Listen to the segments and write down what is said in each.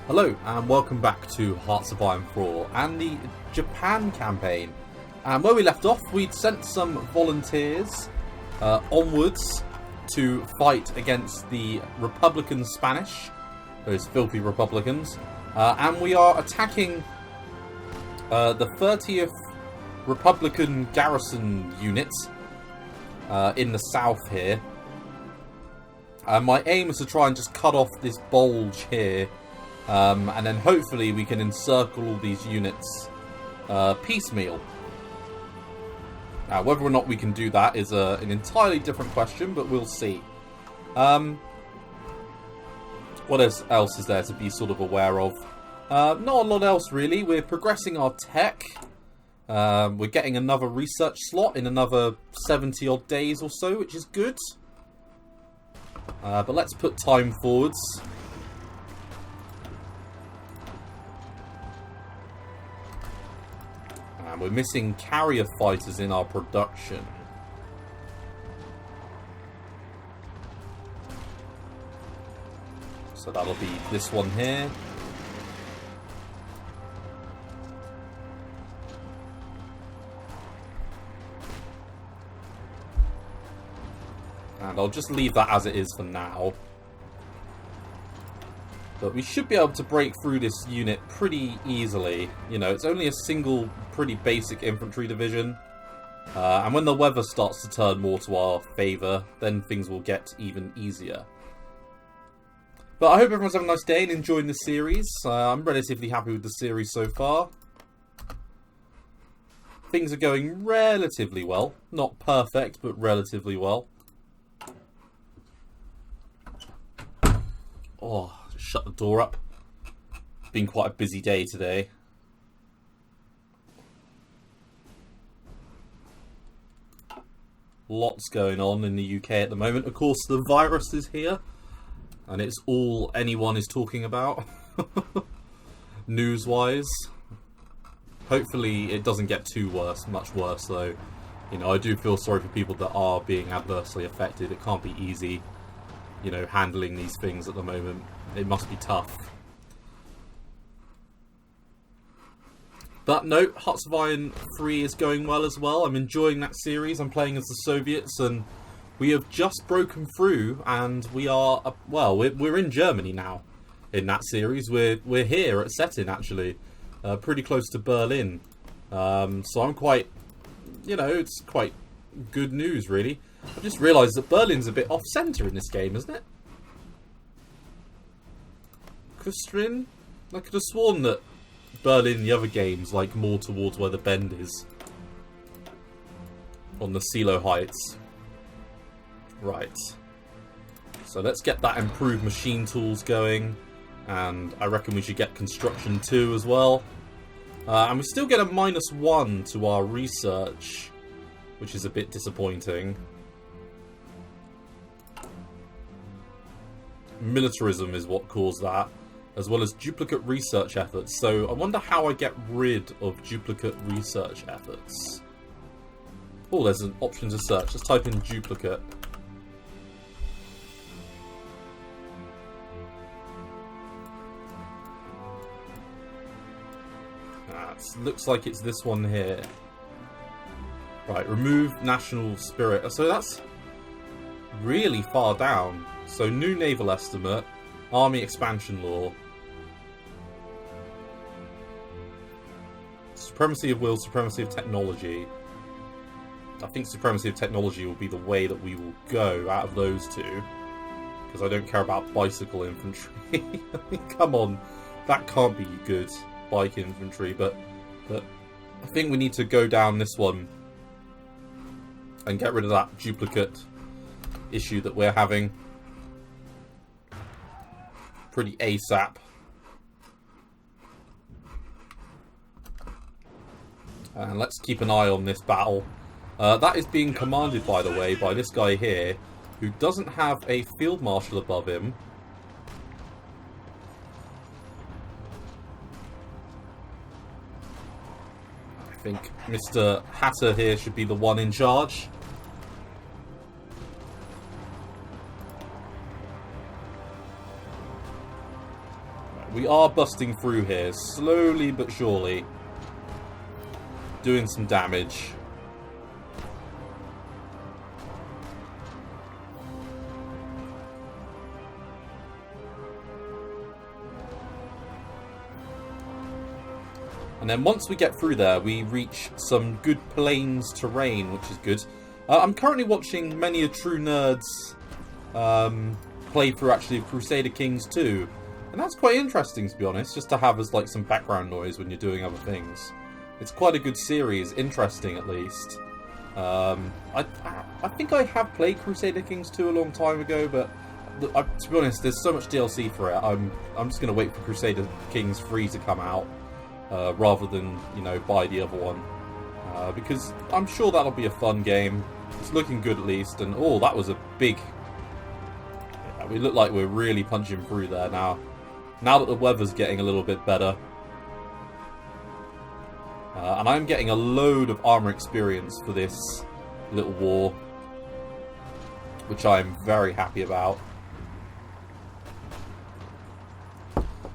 Hello and welcome back to Hearts of Iron 4 and the Japan campaign. And where we left off, we'd sent some volunteers onwards to fight against the Republican Spanish, those filthy Republicans, and we are attacking the 30th Republican Garrison Unit in the south here. My aim is to try and just cut off this bulge here. And then hopefully we can encircle all these units piecemeal. Now, whether or not we can do that is an entirely different question, but we'll see. What else is there to be sort of aware of? Not a lot else really. We're progressing our tech. We're getting another research slot in another 70 odd days or so, which is good. But let's put time forwards. We're missing carrier fighters in our production. So that'll be this one here. And I'll just leave that as it is for now. But we should be able to break through this unit pretty easily. You know, it's only a single pretty basic infantry division. And when the weather starts to turn more to our favour, then things will get even easier. But I hope everyone's having a nice day and enjoying the series. I'm relatively happy with the series so far. Things are going relatively well. Not perfect, but relatively well. Oh, just shut the door up. It's been quite a busy day today. Lots going on in the UK at the moment. Of course, the virus is here. And it's all anyone is talking about. News-wise. Hopefully it doesn't get too much worse though. You know, I do feel sorry for people that are being adversely affected. It can't be easy, you know, handling these things at the moment. It must be tough. But no, Hearts of Iron 3 is going well as well. I'm enjoying that series. I'm playing as the Soviets, and we have just broken through, and we are, well, we're in Germany now in that series. We're here at Settin, actually, pretty close to Berlin. So I'm quite, you know, it's quite good news, really. I just realised that Berlin's a bit off-centre in this game, isn't it? Kustrin? I could have sworn that Berlin, the other game's like more towards where the bend is. On the Silo Heights. Right. So let's get that improved machine tools going. And I reckon we should get construction 2 as well. And we still get a -1 to our research, which is a bit disappointing. Militarism is what caused that, as well as duplicate research efforts. So I wonder how I get rid of duplicate research efforts. Oh, there's an option to search. Let's type in duplicate. Looks like it's this one here. Right, remove national spirit. So that's really far down. So new naval estimate, army expansion law, supremacy of will, supremacy of technology. I think supremacy of technology will be the way that we will go out of those two, because I don't care about bicycle infantry. I mean, come on, that can't be good, bike infantry, but I think we need to go down this one and get rid of that duplicate issue that we're having pretty ASAP. And let's keep an eye on this battle. That is being commanded, by the way, by this guy here, who doesn't have a field marshal above him. I think Mr. Hatter here should be the one in charge. We are busting through here, slowly but surely. Doing some damage. And then once we get through there, we reach some good plains terrain, which is good. I'm currently watching many a true nerd's playthrough, actually, of Crusader Kings 2. And that's quite interesting, to be honest, just to have as like some background noise when you're doing other things. It's quite a good series, interesting at least. I think I have played Crusader Kings 2 a long time ago, but to be honest, there's so much DLC for it. I'm just going to wait for Crusader Kings 3 to come out. Rather than, you know, buy the other one. Because I'm sure that'll be a fun game. It's looking good at least. And, oh, that was a big... Yeah, we look like we're really punching through there now. Now that the weather's getting a little bit better. And I'm getting a load of armor experience for this little war. Which I'm very happy about.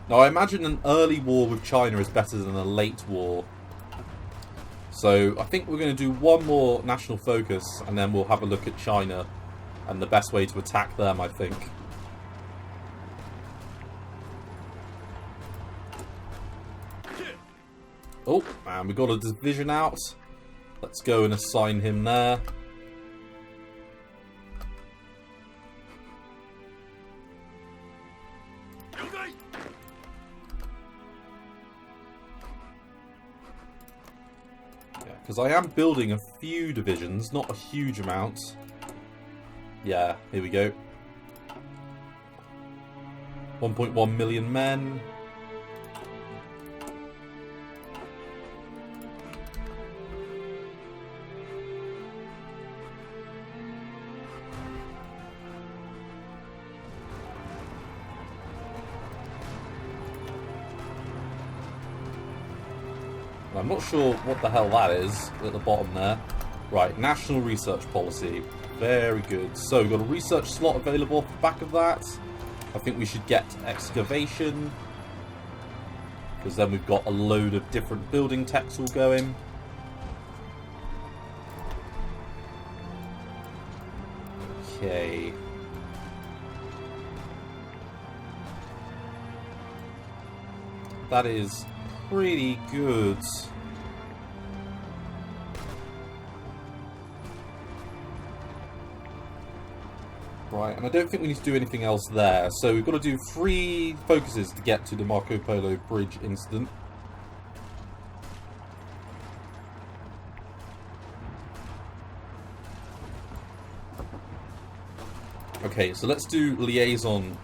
Now, I imagine an early war with China is better than a late war. So, I think we're going to do one more national focus, and then we'll have a look at China and the best way to attack them, I think. Oh, and we got a division out. Let's go and assign him there. Because I am building a few divisions, not a huge amount. Yeah, here we go. 1.1 million men. I'm not sure what the hell that is at the bottom there. Right, national research policy. Very good. So, we've got a research slot available off the back of that. I think we should get excavation. Because then we've got a load of different building techs all going. Okay. That is pretty good. Right, and I don't think we need to do anything else there. So we've got to do 3 focuses to get to the Marco Polo Bridge incident. Okay, so let's do liaison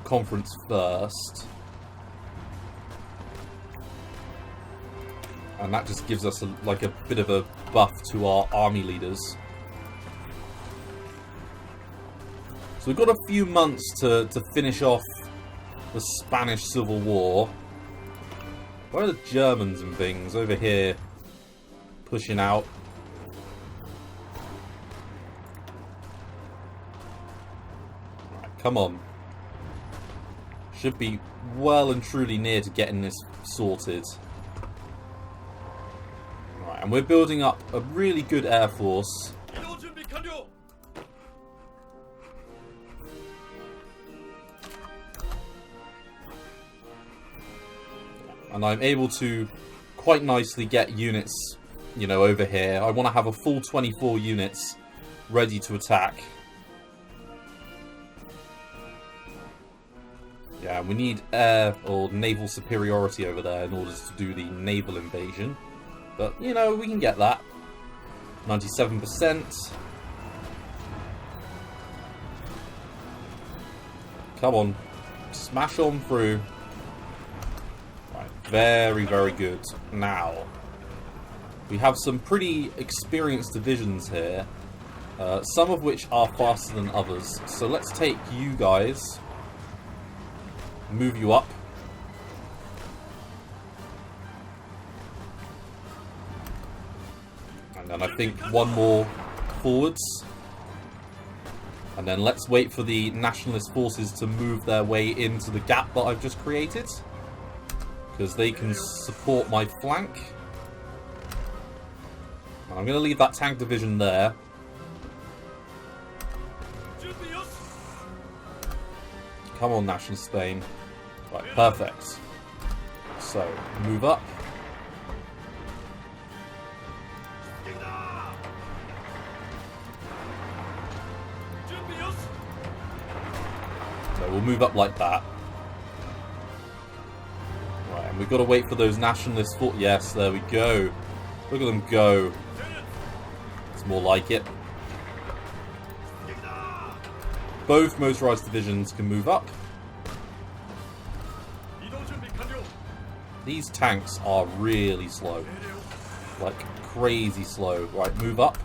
conference first. And that just gives us like a bit of a buff to our army leaders. So we've got a few months to finish off the Spanish Civil War. Where are the Germans and things over here pushing out? Right, come on. Should be well and truly near to getting this sorted. Right, and we're building up a really good air force. And I'm able to quite nicely get units, you know, over here. I want to have a full 24 units ready to attack. Yeah, we need air or naval superiority over there in order to do the naval invasion. But, you know, we can get that. 97%. Come on. Smash on through. Very, very good. Now, we have some pretty experienced divisions here, some of which are faster than others. So let's take you guys, move you up. And then I think one more forwards. And then let's wait for the nationalist forces to move their way into the gap that I've just created. because they can support my flank. And I'm going to leave that tank division there. Come on, National Spain. Right, perfect. So, move up. So we'll move up like that. Right, and we've got to wait for those nationalist forces. Yes, there we go. Look at them go. It's more like it. Both motorized divisions can move up. These tanks are really slow. Like, crazy slow. Right, move up.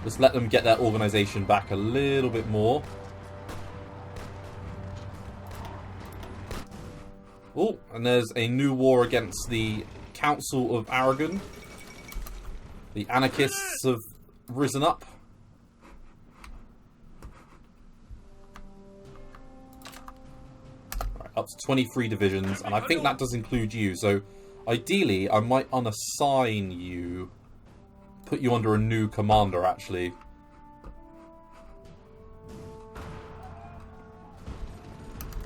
Just let them get their organization back a little bit more. Oh, and there's a new war against the Council of Aragon. The anarchists have risen up. Up to 23 divisions, and I think that does include you, so ideally I might unassign you, put you under a new commander actually.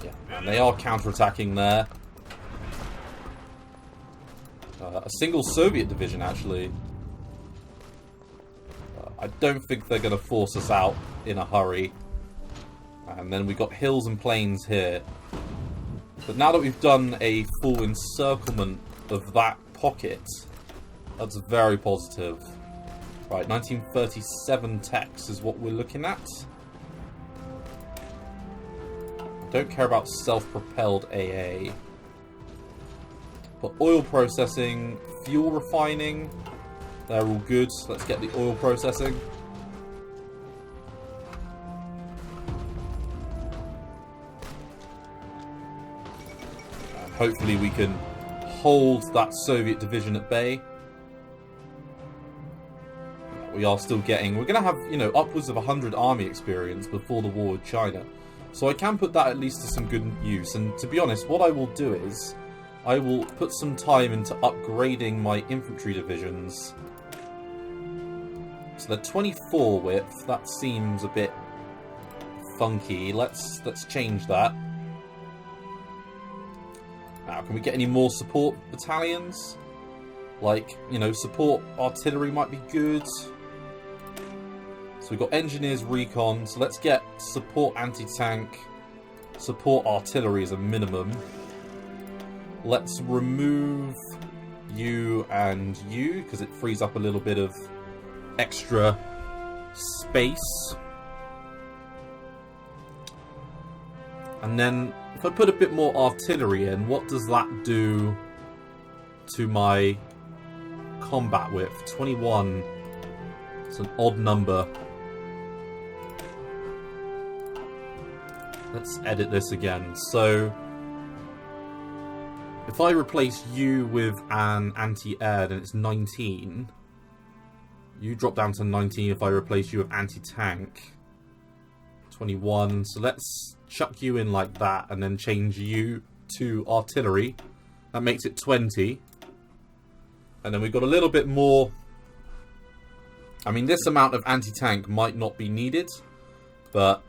Yeah, and they are counter-attacking there. A single Soviet division actually. I don't think they're going to force us out in a hurry. And then we've got hills and plains here. But now that we've done a full encirclement of that pocket, that's very positive. Right, 1937 techs is what we're looking at. Don't care about self-propelled AA. But oil processing, fuel refining, they're all good. Let's get the oil processing. Hopefully we can hold that Soviet division at bay. We are still getting... We're going to have, you know, upwards of 100 army experience before the war with China. So I can put that at least to some good use. And to be honest, what I will do is... I will put some time into upgrading my infantry divisions. So they're 24 width. That seems a bit funky. Let's change that. Now, can we get any more support battalions? Like, you know, support artillery might be good. So we've got engineers, recon. So let's get support anti-tank, support artillery as a minimum. Let's remove you and you, because it frees up a little bit of extra space. And then, if I put a bit more artillery in, what does that do to my combat width? 21. It's an odd number. Let's edit this again. So, if I replace you with an anti-air, then it's 19. You drop down to 19 if I replace you with anti-tank. 21. So let's chuck you in like that and then change you to artillery. That makes it 20. And then we've got a little bit more. I mean, this amount of anti-tank might not be needed, but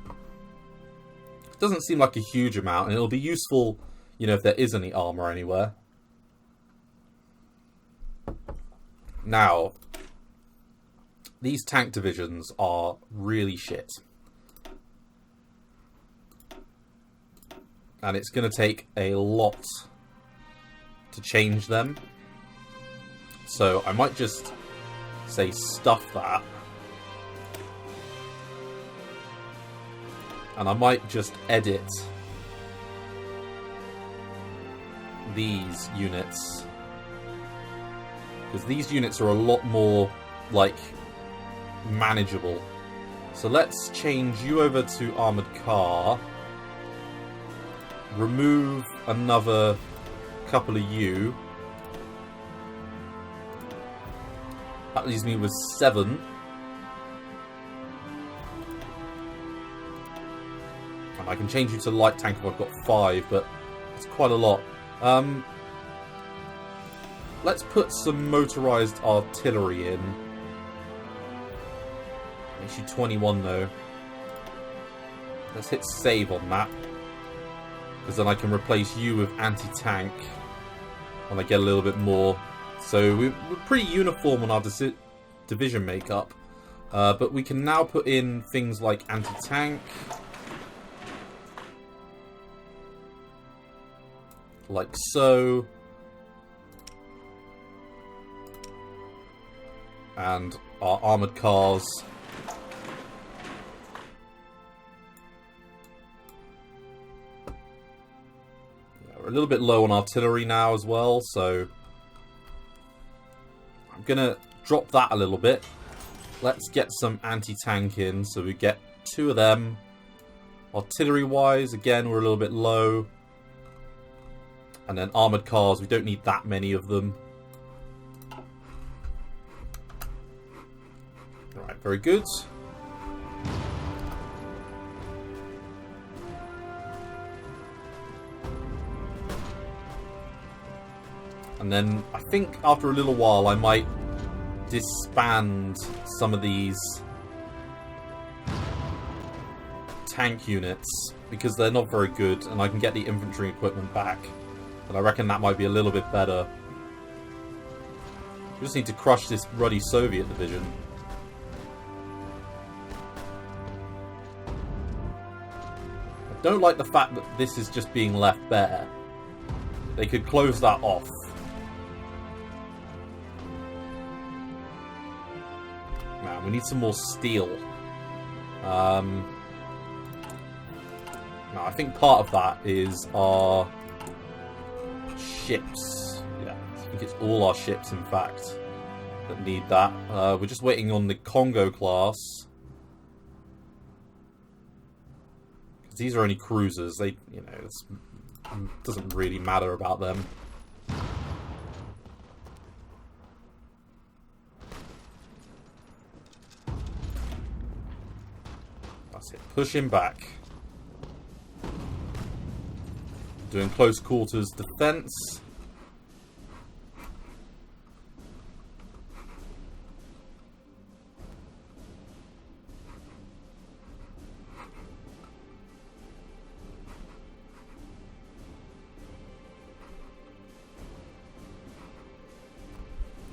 it doesn't seem like a huge amount, and it'll be useful, you know, if there is any armor anywhere. Now, these tank divisions are really shit. And it's going to take a lot to change them. So I might just say stuff that. And I might just edit these units. Because these units are a lot more, like, manageable. So let's change you over to armoured car. Remove another couple of you. That leaves me with 7. And I can change you to light tank if I've got 5, but it's quite a lot. Let's put some motorized artillery in. Makes you 21 though. Let's hit save on that. Because then I can replace you with anti-tank when I get a little bit more. So we're pretty uniform on our division makeup. But we can now put in things like anti-tank. Like so. And our armoured cars. A little bit low on artillery now as well, so I'm gonna drop that a little bit. Let's get some anti-tank in, so we get 2 of them. Artillery wise, again, we're a little bit low. And then armoured cars, we don't need that many of them. Alright, very good. And then I think after a little while I might disband some of these tank units because they're not very good and I can get the infantry equipment back. And I reckon that might be a little bit better. We just need to crush this ruddy Soviet division. I don't like the fact that this is just being left bare. They could close that off. We need some more steel. No, I think part of that is our ships. Yeah, I think it's all our ships, in fact, that need that. We're just waiting on the Congo class. Because these are only cruisers. They, you know, it doesn't really matter about them. That's it. Push him back. Doing close quarters defense.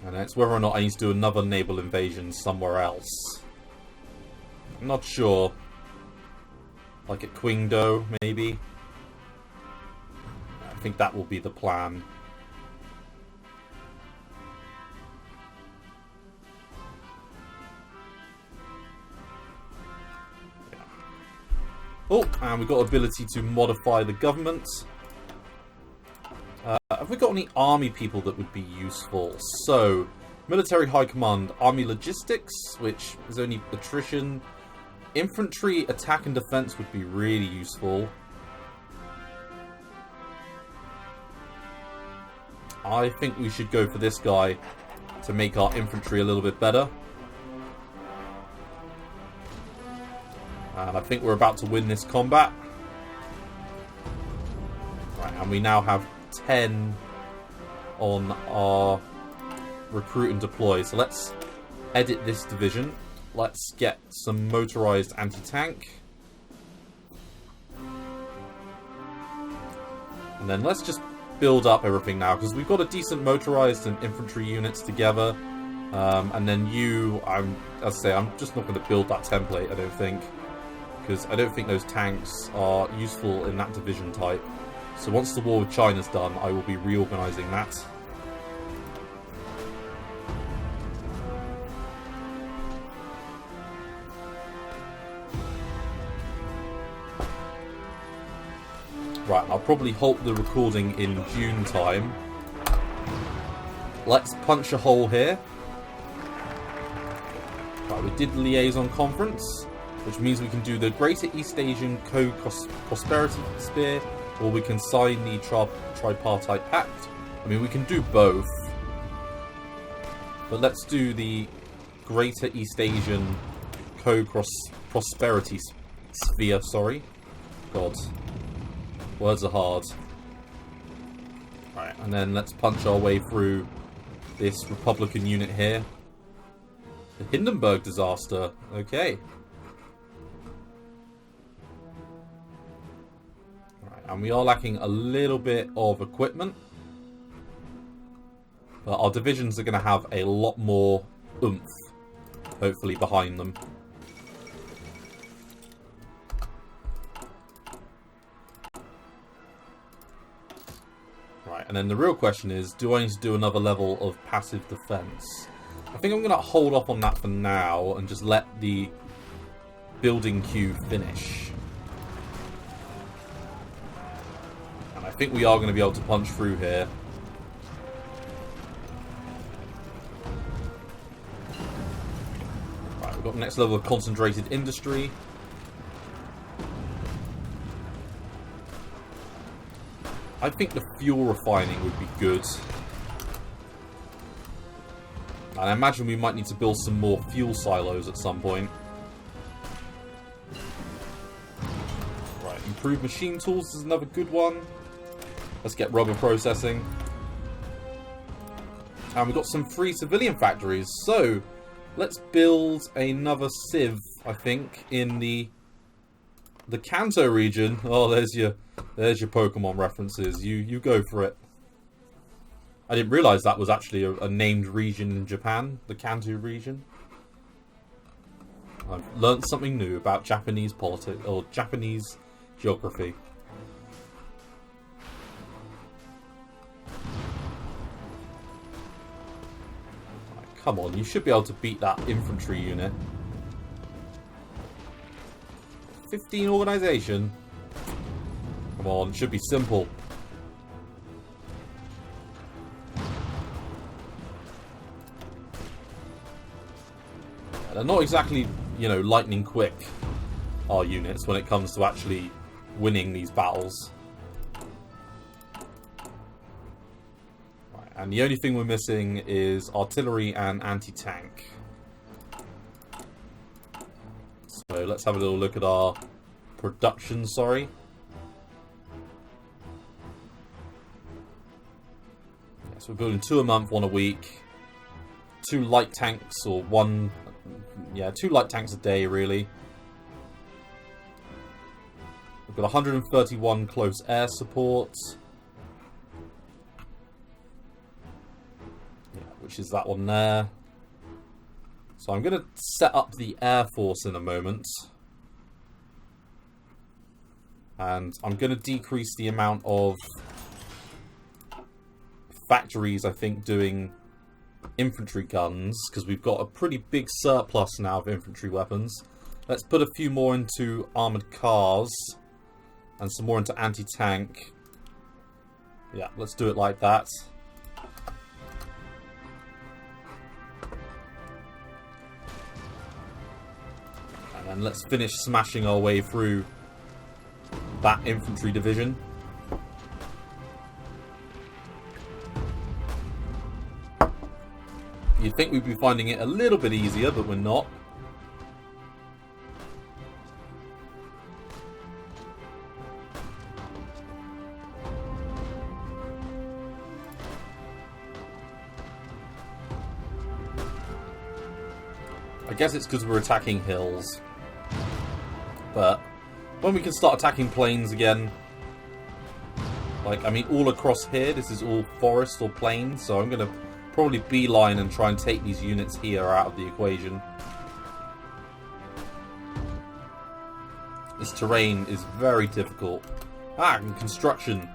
And it's whether or not I need to do another naval invasion somewhere else. I'm not sure. Like at Qingdao, maybe. I think that will be the plan. Yeah. Oh, and we've got ability to modify the government. Have we got any army people that would be useful? So, military high command, army logistics, which is only attrition. Infantry, attack and defense would be really useful. I think we should go for this guy to make our infantry a little bit better. And I think we're about to win this combat. Right, and we now have 10 on our recruit and deploy. So let's edit this division. Let's get some motorized anti-tank. And then let's just build up everything now, because we've got a decent motorized and infantry units together. And then you, as I say, I'm just not going to build that template, I don't think. Because I don't think those tanks are useful in that division type. So once the war with China's done, I will be reorganizing that. Right, I'll probably halt the recording in June time. Let's punch a hole here. Right, we did the liaison conference, which means we can do the Greater East Asian Co-Prosperity Sphere, or we can sign the Tripartite Pact. I mean, we can do both. But let's do the Greater East Asian Co-Prosperity Sphere, sorry. God. Words are hard. Right, and then let's punch our way through this Republican unit here. The Hindenburg disaster. Okay. Right, and we are lacking a little bit of equipment. But our divisions are going to have a lot more oomph, hopefully, behind them. Right, and then the real question is, do I need to do another level of passive defense? I think I'm going to hold off on that for now and just let the building queue finish. And I think we are going to be able to punch through here. Right, we've got the next level of concentrated industry. I think the fuel refining would be good. And I imagine we might need to build some more fuel silos at some point. Right, improved machine tools is another good one. Let's get rubber processing. And we've got some free civilian factories. So, let's build another civ, I think, in the Kanto region. Oh, there's your Pokemon references. You go for it. I didn't realise that was actually a named region in Japan, the Kanto region. I've learnt something new about Japanese politics, or Japanese geography. Right, come on, you should be able to beat that infantry unit. 15 organisation. Come on, it should be simple. They're not exactly, you know, lightning quick, our units, when it comes to actually winning these battles. Right, and the only thing we're missing is artillery and anti-tank. So let's have a little look at our production, sorry. Yeah, so we're building 2 a month, 1 a week. 2 light tanks, or 1... Yeah, 2 light tanks a day, really. We've got 131 close air support. Yeah, which is that one there. So I'm going to set up the Air Force in a moment. And I'm going to decrease the amount of factories, I think, doing infantry guns, because we've got a pretty big surplus now of infantry weapons. Let's put a few more into armoured cars and some more into anti-tank. Yeah, let's do it like that. And then let's finish smashing our way through that infantry division. You'd think we'd be finding it a little bit easier, but we're not. I guess it's because we're attacking hills. But when we can start attacking plains again... Like, I mean, all across here, this is all forest or plains, so I'm going to probably beeline and try and take these units here out of the equation. This terrain is very difficult. Ah, and construction.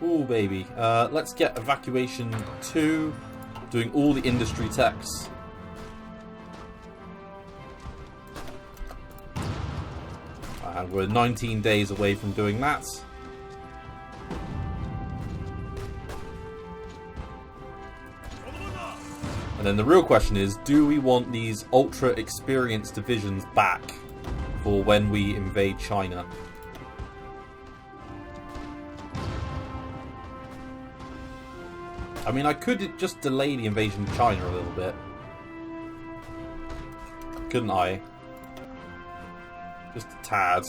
Ooh, baby. Let's get evacuation 2, doing all the industry techs. And we're 19 days away from doing that. And then the real question is, do we want these ultra experienced divisions back for when we invade China? I mean, I could just delay the invasion of China a little bit. Couldn't I? Just a tad.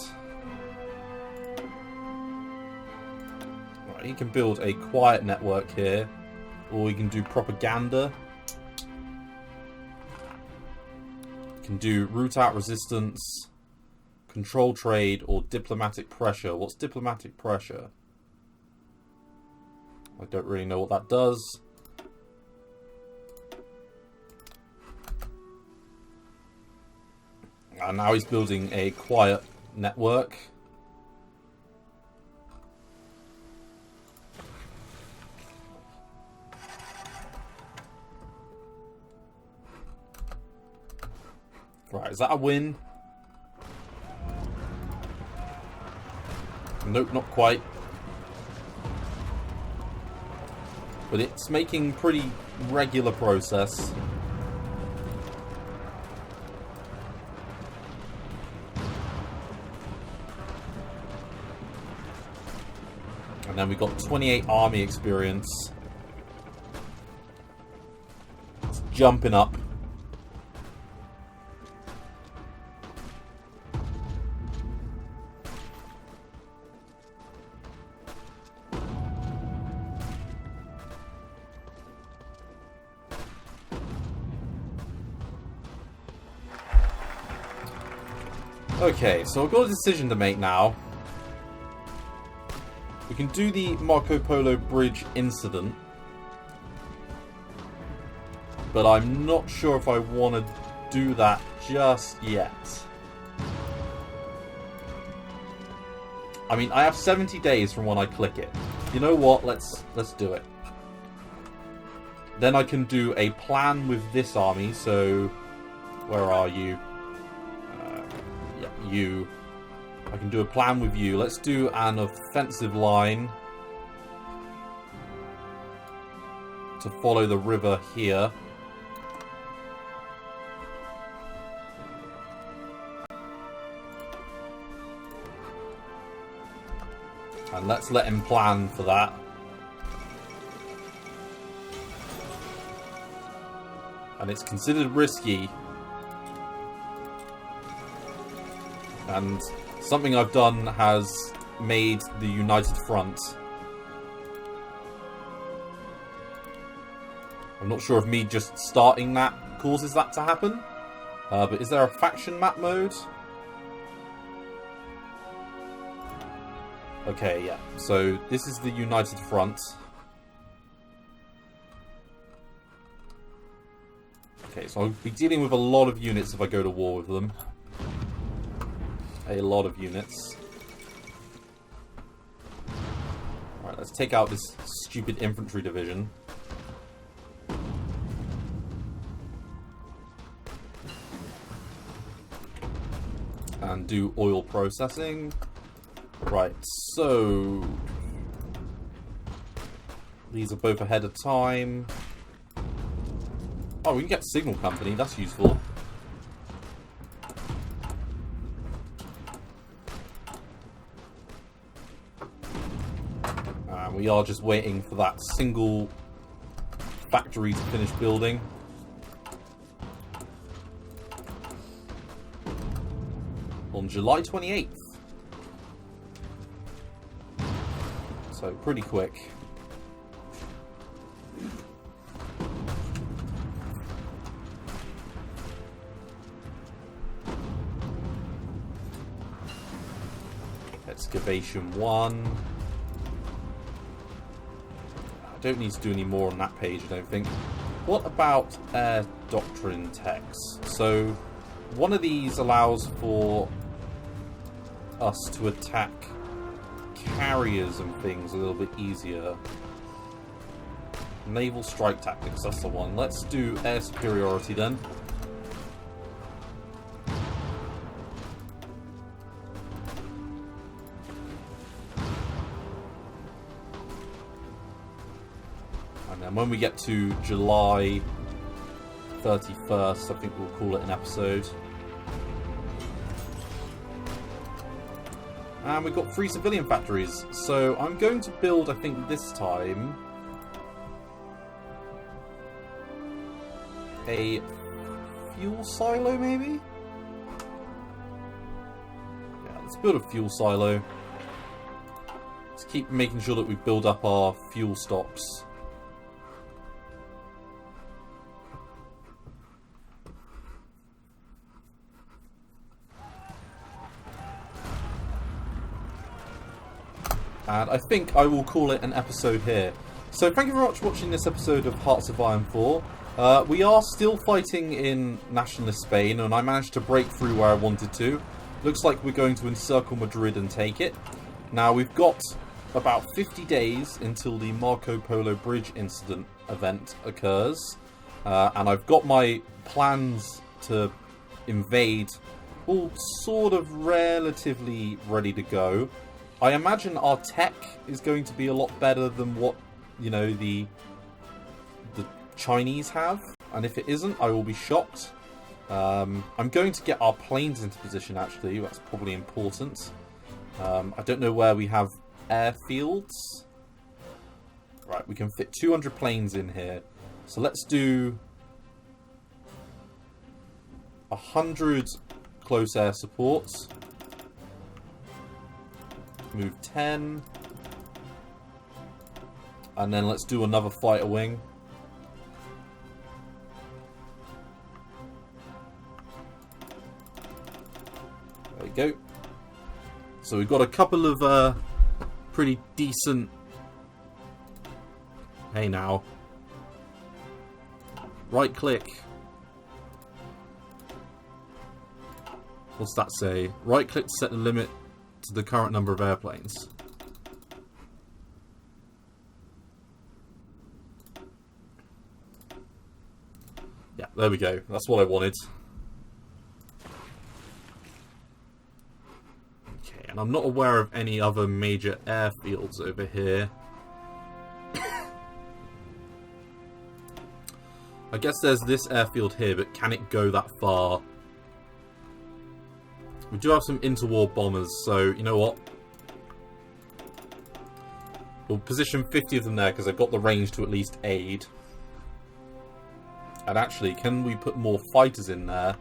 Right, You can build a quiet network here, or you can do propaganda. You can do root out resistance, control trade, or diplomatic pressure. What's diplomatic pressure? I don't really know what that does. And now he's building a quiet network. Right, is that a win? Nope, not quite. But it's making pretty regular progress. And then we've got 28 army experience. It's jumping up. Okay, so I've got a decision to make now. We can do the Marco Polo Bridge incident, but I'm not sure if I want to do that just yet. I mean, I have 70 days from when I click it. You know what? Let's do it. Then I can do a plan with this army. So, where are you? Yeah, you. I can do a plan with you. Let's do an offensive line to follow the river here. And let's let him plan for that. And it's considered risky. And something I've done has made the United Front. I'm not sure if me just starting that causes that to happen. But is there a faction map mode? Okay, yeah. So this is the United Front. Okay, so I'll be dealing with a lot of units if I go to war with them. A lot of units. Alright, let's take out this stupid infantry division. And do oil processing. Right, so these are both ahead of time. Oh, we can get signal company, that's useful. And we are just waiting for that single factory to finish building. On July 28th. So pretty quick. Excavation 1. I don't need to do any more on that page, I don't think. What about air doctrine techs? So one of these allows for us to attack carriers and things a little bit easier. Naval strike tactics, that's the one. Let's do air superiority then. And then when we get to July 31st, I think we'll call it an episode. And we've got 3 civilian factories. So I'm going to build, I think this time, a fuel silo maybe? Yeah, let's build a fuel silo. Let's keep making sure that we build up our fuel stocks. And I think I will call it an episode here. So thank you very much for watching this episode of Hearts of Iron 4. We are still fighting in nationalist Spain, and I managed to break through where I wanted to. Looks like we're going to encircle Madrid and take it. Now we've got about 50 days until the Marco Polo Bridge incident event occurs. And I've got my plans to invade all sort of relatively ready to go. I imagine our tech is going to be a lot better than what, you know, the Chinese have. And if it isn't, I will be shocked. I'm going to get our planes into position, actually. That's probably important. I don't know where we have airfields. Right, we can fit 200 planes in here. So let's do 100 close air supports. Move 10. And then let's do another fighter wing. There we go. So we've got a couple of pretty decent... Hey now. Right click. What's that say? Right click to set the limit to the current number of airplanes. Yeah, there we go. That's what I wanted. Okay, and I'm not aware of any other major airfields over here. I guess there's this airfield here, but can it go that far? We do have some interwar bombers, so you know what? We'll position 50 of them there because they've got the range to at least aid. And actually, can we put more fighters in there?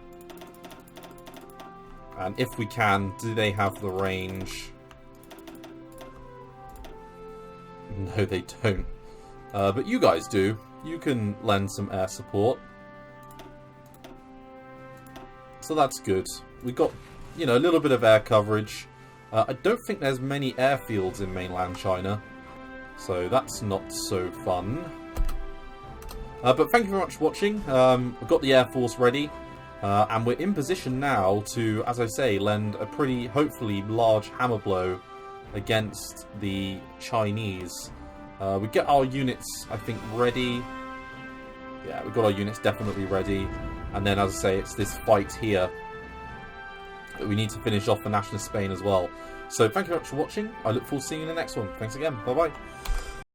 And if we can, do they have the range? No, they don't. But you guys do. You can lend some air support. So that's good. We've got, you know, a little bit of air coverage. I don't think there's many airfields in mainland China. So that's not so fun. But thank you very much for watching. We've got the Air Force ready. And we're in position now to, as I say, lend a pretty, hopefully, large hammer blow against the Chinese. We get our units, I think, ready. Yeah, we've got our units definitely ready. And then, as I say, it's this fight here that we need to finish off for nationalist Spain as well. So thank you very much for watching. I look forward to seeing you in the next one. Thanks again. Bye-bye.